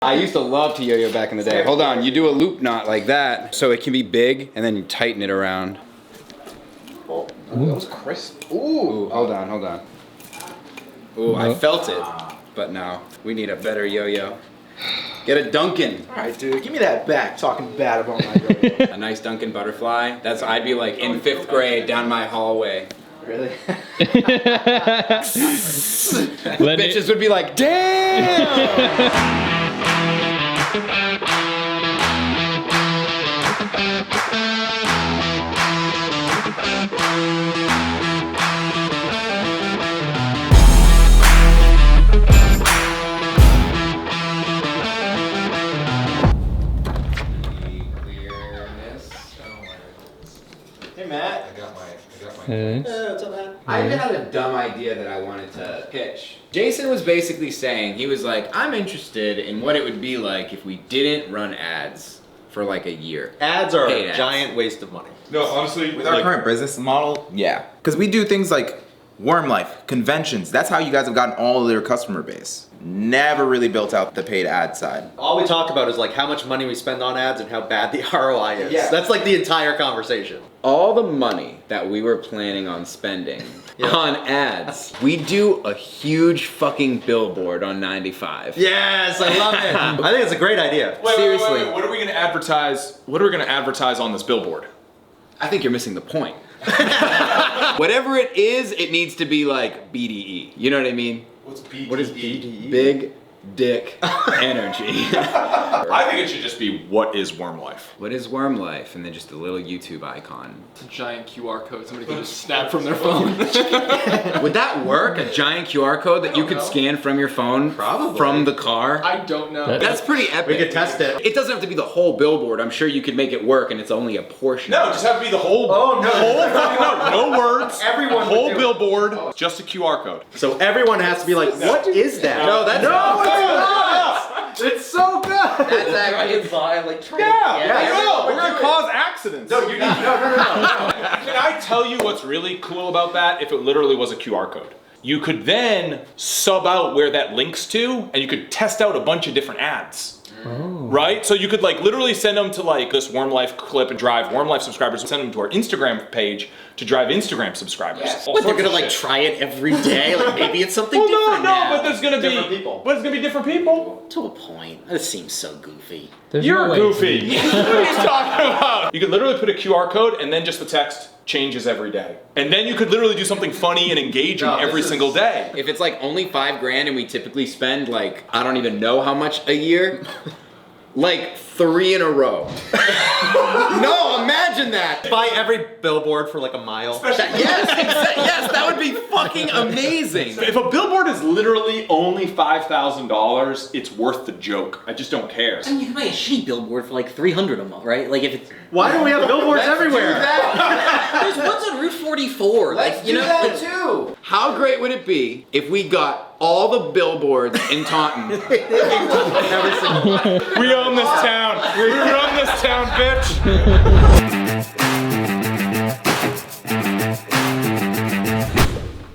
I used to love to yo-yo back in the day. Hold on, you do a loop knot like that, so it can be big, and then you tighten it around. Oh, that was crisp. Ooh, hold on. Ooh, I felt it, but no, we need a better yo-yo. Get a Duncan. All right, dude, give me that back. Talking bad about my yo-yo. A nice Duncan butterfly. I'd be like in 5th grade down my hallway. Really? Bitches would be like, damn! Hey, Matt. I got my. Hey, what's up, man? I had a dumb idea that I wanted to pitch. Jason was basically saying, he was like, I'm interested in what it would be like if we didn't run ads for like a year. Ads are Paid a ads. giant waste of money. No, honestly, With our current business model, yeah. Because we do things like Worm Life, conventions. That's how you guys have gotten all of their customer base. Never really built out the paid ad side. All we talk about is like how much money we spend on ads and how bad the ROI is. Yeah. That's like the entire conversation. All the money that we were planning on spending on ads, we do a huge fucking billboard on 95. Yes, I love it. I think it's a great idea. Seriously. What are we gonna advertise? What are we gonna advertise on this billboard? I think you're missing the point. Whatever it is, it needs to be like BDE. You know what I mean? What's BDE? What is BDE? Big Dick Energy. I think it should just be what is Worm Life. What is Worm Life? And then just a little YouTube icon. It's a giant QR code somebody can just snap from their phone. Would that work? A giant QR code that you could scan from your phone? Probably. From the car? I don't know. That's pretty epic. We could test it. It doesn't have to be the whole billboard. I'm sure you could make it work and it's only a portion. No, of it. just have to be the whole. Oh, no. Whole fucking no words. Everyone Whole would do it. billboard, just a QR code. So everyone has to be like, what is that? No, that's It's so good. That's actually We're gonna cause accidents. No, you need, no. Can I tell you what's really cool about that? If it literally was a QR code, you could then sub out where that links to, and you could test out a bunch of different ads. Right? So you could like literally send them to like this Worm Life clip and drive Worm Life subscribers, send them to our Instagram page to drive Instagram subscribers. All What, they're sorts gonna of like shit. try it every day? Like maybe it's something Well, different now. but there's gonna be Different people. But it's gonna be different people. To a point. This seems so goofy. You're goofy. What are you talking about? You could literally put a QR code and then just the text changes every day. And then you could literally do something funny and engaging every single day. If it's like only $5,000 and we typically spend like, I don't even know how much a year, like 3 in a row. No, imagine that. Buy every billboard for like a mile. Yes, that would be fucking amazing. If a billboard is literally only $5,000, it's worth the joke. I just don't care. I mean, you can buy a shitty billboard for like 300 a month, right? Like if it's Why do we have billboards everywhere? there's ones on Route 44. Like you know, like, too. How great would it be if we got all the billboards in Taunton? Every single one. We own this town. We run this town, bitch.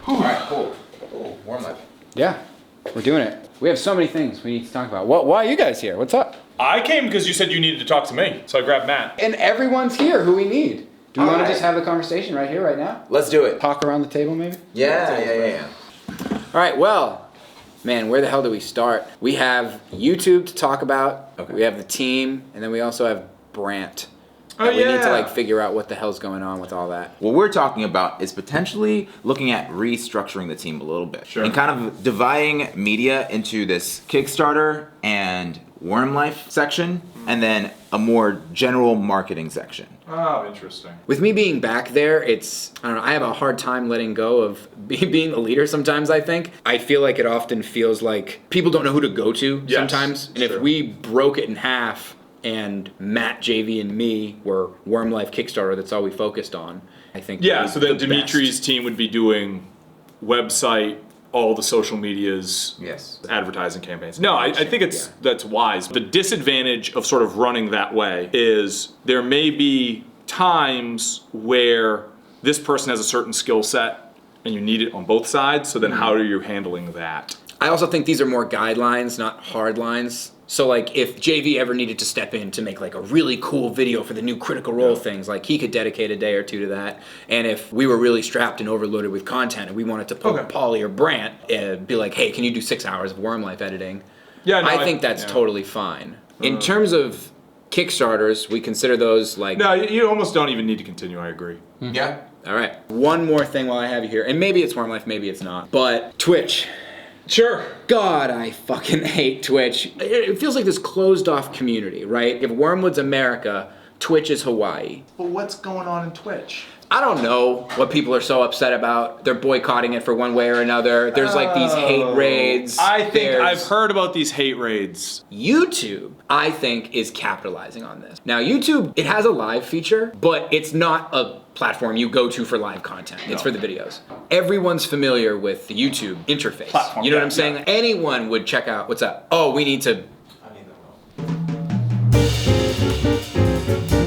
All right, cool. Cool. Worm Life. Yeah, we're doing it. We have so many things we need to talk about. Why are you guys here? What's up? I came because you said you needed to talk to me, so I grabbed Matt. And everyone's here who we need. Do we want to Alright. just have the conversation right here, right now? Let's do it. Talk around the table, maybe? Yeah. All right, well, man, where the hell do we start? We have YouTube to talk about. Okay. We have the team, and then we also have Brant. Oh, that we need to yeah. like figure out what the hell's going on with all that. What we're talking about is potentially looking at restructuring the team a little bit. Sure. And kind of dividing media into this Kickstarter and Worm Life section, and then a more general marketing section. Oh, interesting. With me being back there, it's, I don't know, I have a hard time letting go of being the leader sometimes, I think. I feel like it often feels like people don't know who to go to Yes, sometimes. And if true. we broke it in half and Matt, JV, and me were Worm Life Kickstarter, that's all we focused on, I think. Yeah, we'd so be then the Dimitri's best. team would be doing website, all the social medias, Yes. advertising campaigns. No, I think that's wise. The disadvantage of sort of running that way is there may be times where this person has a certain skill set and you need it on both sides, so then how are you handling that? I also think these are more guidelines, not hard lines. So like if JV ever needed to step in to make like a really cool video for the new Critical Role things, like he could dedicate a day or two to that. And if we were really strapped and overloaded with content and we wanted to pull Paulie or Brant and be like, hey, can you do 6 hours of Worm Life editing? Yeah, no, I think that's totally fine. In terms of Kickstarters, we consider those like... No, you almost don't even need to continue, I agree. Yeah. All right. One more thing while I have you here, and maybe it's Worm Life, maybe it's not, but Twitch. Sure. God, I fucking hate Twitch. It feels like this closed off community, right? If Wormwood's America, Twitch is Hawaii. But what's going on in Twitch? I don't know what people are so upset about. They're boycotting it for one way or another. There's like these hate raids. I think There's- I've heard about these hate raids. YouTube, I think, is capitalizing on this. Now, YouTube, it has a live feature, but it's not a platform you go to for live content. It's for the videos. Everyone's familiar with the YouTube interface. Platform, you know what yeah, I'm saying? yeah. Anyone would check out, what's up? Oh, we need to...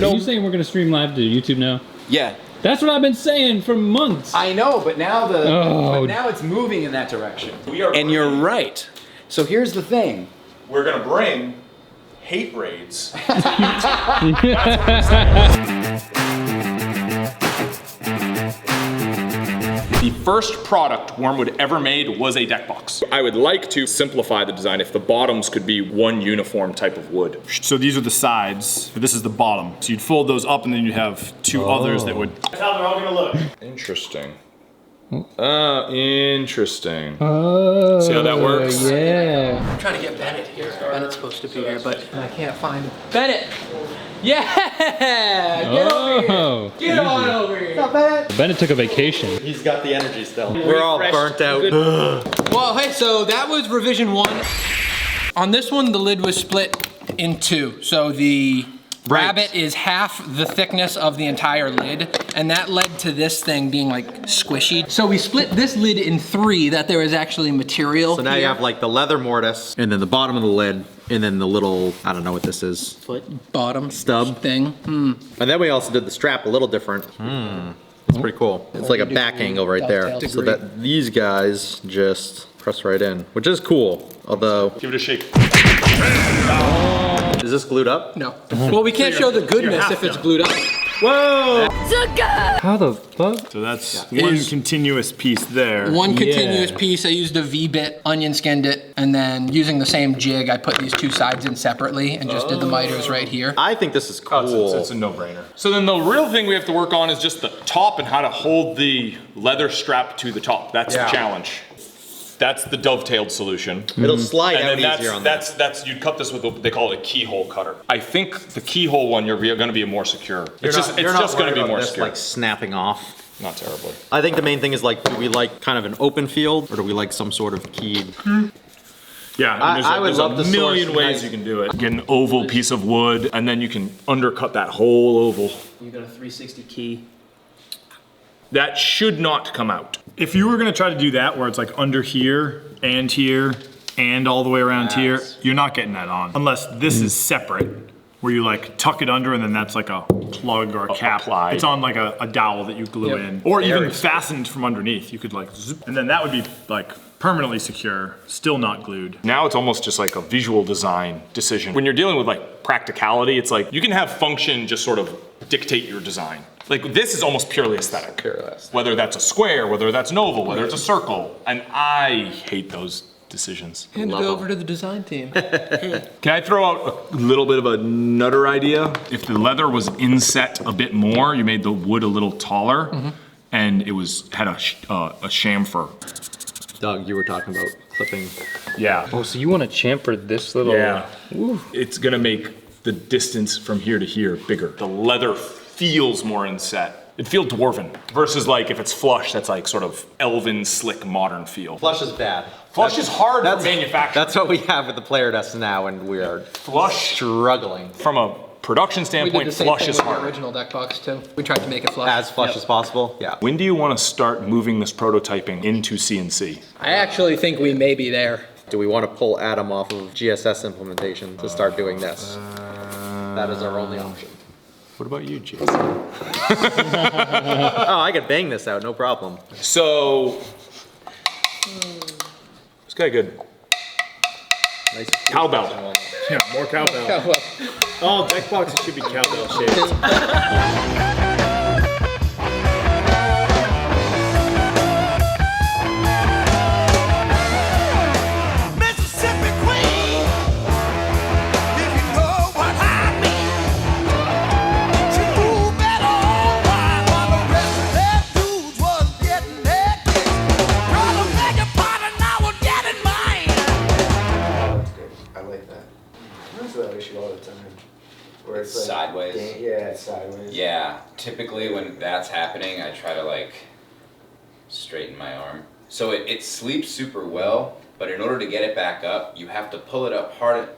Are you saying we're gonna stream live to YouTube now? Yeah. That's what I've been saying for months. I know, but now Oh. but now it's moving in that direction. We are And you're right. So here's the thing. We're gonna bring hate raids. The first product Wormwood ever made was a deck box. I would like to simplify the design if the bottoms could be one uniform type of wood. So these are the sides. This is the bottom. So you'd fold those up, and then you'd have two others that would. That's how they're all gonna look. Interesting. Interesting. Oh, See how that works? Yeah. I'm trying to get Bennett here. Bennett's supposed to be here, but I can't find him. Bennett! Yeah! Get over here! Oh. Get on over here! What's up, Bennett? Bennett took a vacation. He's got the energy still. We're all burnt out. Well, hey, so that was revision 1. On this one, the lid was split in 2. So the rabbit is half the thickness of the entire lid, and that led to this thing being like squishy. So we split this lid in 3, that there is actually material. So now you have like the leather mortise, and then the bottom of the lid, and then the little, I don't know what this is. bottom Stub. thing. And then we also did the strap a little different. It's pretty cool. It's like a back angle right there. Dovetail So degree. that these guys just press right in, which is cool. Although, Give it a shake. is this glued up? No. Well, we can't show the goodness if it's glued up. How the fuck? So that's one continuous piece there. One continuous Yeah. piece, I used a V-bit, onion skinned it, and then using the same jig, I put these 2 sides in separately and just did the miters right here. I think this is cool. It's a no-brainer. So then the real thing we have to work on is just the top and how to hold the leather strap to the top. That's the challenge. That's the dovetailed solution. It'll slide And out then easier on that. that's you'd cut this with they call it a keyhole cutter. I think the keyhole one you're going to be more secure. It's just going to be more secure. Like snapping off. Not terribly. I think the main thing is like, do we like kind of an open field, or do we like some sort of keyed? Yeah, I would love to a million source ways nice- you can do it. Get an oval piece of wood, and then you can undercut that whole oval. You got a 360 key. That should not come out. If you were gonna try to do that, where it's like under here and all the way around here, you're not getting that on unless this is separate, where you like tuck it under and then that's like a plug or a cap. applied. It's on like a dowel that you glue in, or even fastened from underneath. You could like, zip, and then that would be like permanently secure, still not glued. Now it's almost just like a visual design decision. When you're dealing with like practicality, it's like you can have function just sort of dictate your design. Like this is almost purely aesthetic. Whether that's a square, whether that's an oval, whether it's a circle. And I hate those decisions. Hand it over to the design team. Can I throw out a little bit of a nutter idea? If the leather was inset a bit more, you made the wood a little taller, and it had a chamfer. Doug, you were talking about clipping. Yeah. Oh, so you want to chamfer this little? Yeah. It's gonna make the distance from here to here bigger. The leather feels more inset. It feels dwarven. Versus like if it's flush, that's like sort of elven, slick, modern feel. Flush is bad. Flush is hard for manufacturing. That's what we have with the player desk now, and we are Flush, struggling. from a production We did standpoint, the same flush thing is with the hard. original deck box too. We tried to make it flush. As flush as possible. Yeah. When do you want to start moving this prototyping into CNC? I actually think we may be there. Do we want to pull Adam off of GSS implementation to start doing this? That is our only option. What about you, Jason? Oh, I could bang this out, no problem. So, this guy good. Nice. Cowbell. Yeah, more cowbell. All deck boxes should be cowbell shaped. Mississippi Queen, if you know what I mean. She moved that all right while the rest of them dudes was getting their kicks. Brother, beg your pardon, I was getting mine. I like that. I run into that issue all the time. Where it's like Sideways? Yeah, it's sideways. Yeah, typically when that's happening, I try to like straighten my arm. So it sleeps super well, but in order to get it back up, you have to pull it up hard.